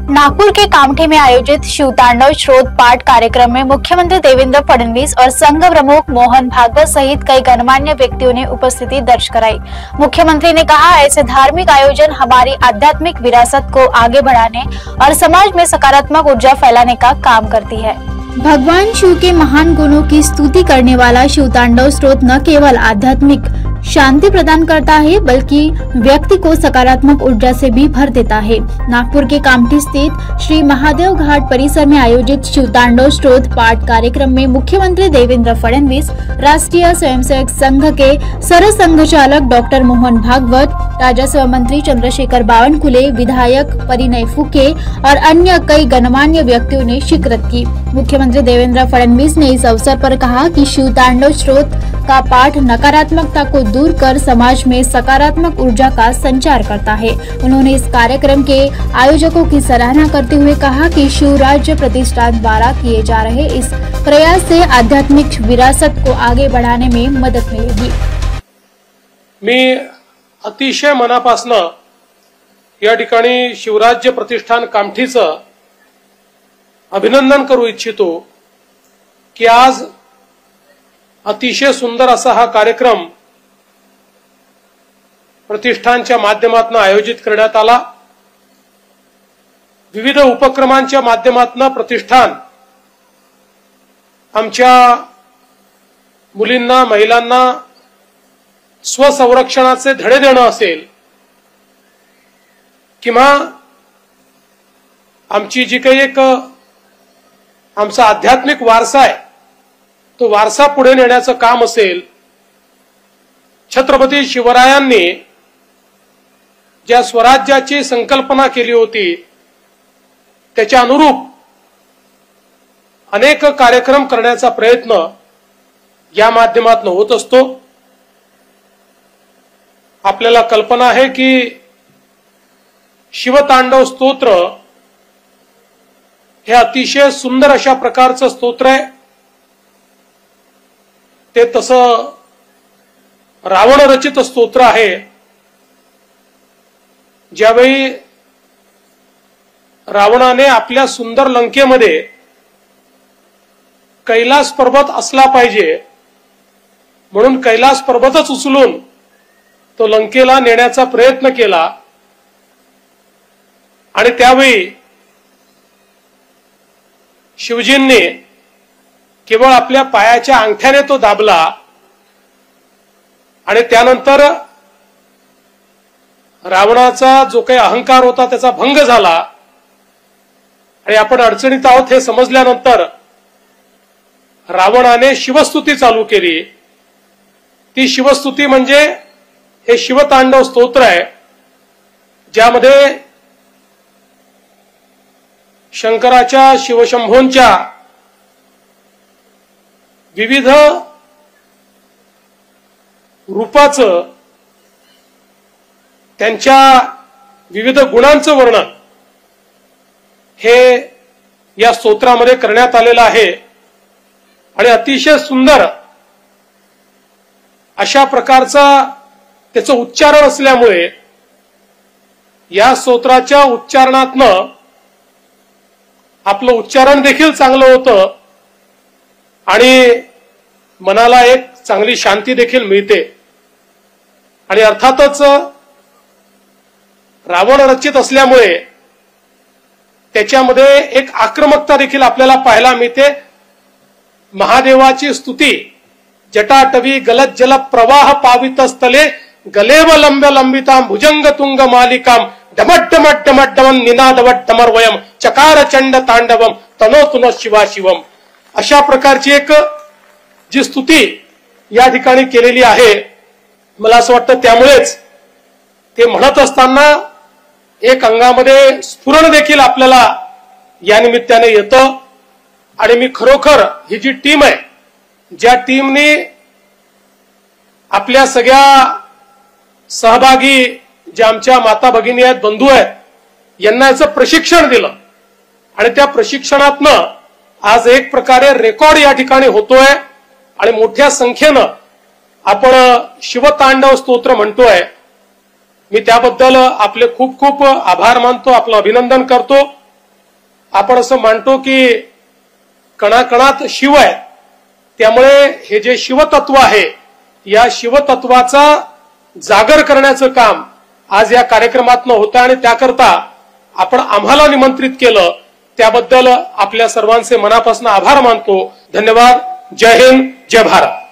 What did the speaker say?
नागपुर के कामठी में आयोजित शिवतांडव श्रोत पाठ कार्यक्रम में मुख्यमंत्री देवेंद्र फडणवीस और संघ प्रमुख मोहन भागवत सहित कई गणमान्य व्यक्तियों ने उपस्थिति दर्ज कराई। मुख्यमंत्री ने कहा, ऐसे धार्मिक आयोजन हमारी आध्यात्मिक विरासत को आगे बढ़ाने और समाज में सकारात्मक ऊर्जा फैलाने का काम करती है। भगवान शिव के महान गुणों की स्तुति करने वाला शिवतांडव स्तोत्र न केवल आध्यात्मिक शांति प्रदान करता है बल्कि व्यक्ति को सकारात्मक ऊर्जा से भी भर देता है। नागपुर के कामठी स्थित श्री महादेव घाट परिसर में आयोजित शिवतांडव स्तोत्र पाठ कार्यक्रम में मुख्यमंत्री देवेंद्र फडणवीस, राष्ट्रीय स्वयंसेवक संघ के सरसंघ चालक डॉक्टर मोहन भागवत, राजस्व मंत्री चंद्रशेखर बावनकुले, विधायक परिणय फुके और अन्य कई गणमान्य व्यक्तियों ने शिरकत की। मुख्यमंत्री देवेंद्र फडणवीस ने इस अवसर पर कहा कि शिवतांडव स्तोत्र का पाठ नकारात्मकता को दूर कर समाज में सकारात्मक ऊर्जा का संचार करता है। उन्होंने इस कार्यक्रम के आयोजकों की सराहना करते हुए कहा कि शिवराज्य प्रतिष्ठान द्वारा किए जा रहे इस प्रयास से आध्यात्मिक विरासत को आगे बढ़ाने में मदद मिलेगी। मी अतिशय मनापासनं या ठिकाणी शिवराज्य प्रतिष्ठान कामठीचं अभिनंदन करू इच्छितो की आज अतिशय सुंदर असा हा कार्यक्रम प्रतिष्ठानच्या माध्यमातून आयोजित करण्यात आला। विविध उपक्रमांच्या माध्यमातून प्रतिष्ठान आमच्या मुलींना, महिलांना स्वसंरक्षणाचे धडे देणं असेल किंवा आमची जी काही एक आमचा आध्यात्मिक वारसा आहे तो वारसा पुढे नेण्याचं काम असेल, छत्रपती शिवरायांनी ज्या स्वराज्याची संकल्पना केली होती त्याच्या अनुरूप अनेक कार्यक्रम करण्याचा प्रयत्न या माध्यमातून होत असतो। आपल्याला कल्पना आहे की शिवतांडव स्तोत्र हे अतिशय सुंदर अशा प्रकारचं स्तोत्र आहे। ते तसं रावण रचित स्तोत्र आहे। ज्यावेळी रावणाने आपल्या सुंदर लंकेमध्ये कैलास पर्वत असला पाहिजे म्हणून कैलास पर्वतच उचलून तो लंकेला नेण्याचा प्रयत्न केला आणि त्यावेळी शिवजींनी केवळ आपल्या पायाच्या अंगठ्याने तो दाबला आणि त्यानंतर रावणाचा जो काही अहंकार होता त्याचा भंग झाला आणि आपण अडचणीत आहोत हे समजल्यानंतर रावणाने शिवस्तुती चालू केली। ती शिवस्तुती म्हणजे हे शिवतांडव स्तोत्र आहे, ज्यामध्ये शंकराच्या, शिवशंभोंच्या विविध रूपाचं, त्यांच्या विविध गुणांचं वर्णन हे या स्तोत्रामध्ये करण्यात आलेलं आहे आणि अतिशय सुंदर अशा प्रकारचा त्याचं उच्चारण असल्यामुळे या स्तोत्राच्या उच्चारणातनं आपलं उच्चारण देखील चांगलं होतं आणि मनाला एक चांगली शांती देखील मिळते। आणि अर्थातच रावण रचित असल्यामुळे त्याच्यामध्ये एक आक्रमकता देखील आपल्याला पाहायला मिळते। महादेवाची स्तुती जटाटवी गलत जल प्रवाह पावितस्थले गलेव लंब्य लंबितां भुजंग तुंग मालिकां डमट डमट डमट डमन निनादवट डमर्वयम चकार चंड तांडवम तनोतुनो शिवा शिवम, अशा प्रकारची एक जी स्तुती या ठिकाणी केलेली आहे। मला असं वाटतं त्यामुळेच ते म्हणत असताना एक अंगामध्ये स्फुरण देखील आपल्याला या निमित्ताने येतं आणि मी खरोखर ही जी टीम आहे, ज्या टीमने आपल्या सगळ्या सहभागी ज्या आमच्या माता भगिनी आहेत, बंधू आहेत, यांना याचं प्रशिक्षण दिलं आणि त्या प्रशिक्षणातनं आज एक प्रकारे रेकॉर्ड या ठिकाणी होतोय आणि मोठ्या संख्येनं आपण शिवतांडव स्तोत्र म्हणतोय। मी त्याबद्दल आपले खूप खूप आभार मानतो, आपलं अभिनंदन करतो आपण असं मानतो की कणाकणात शिव आहे, त्यामुळे हे जे शिवतत्व आहे या शिवतत्वाचा जागर करण्याचं काम आज या कार्यक्रमातनं होतं आणि त्याकरता आपण आम्हाला निमंत्रित केलं त्याबद्दल आपल्या सर्वांचे मनापासून आभार मानतो. धन्यवाद. जय हिंद, जय भारत.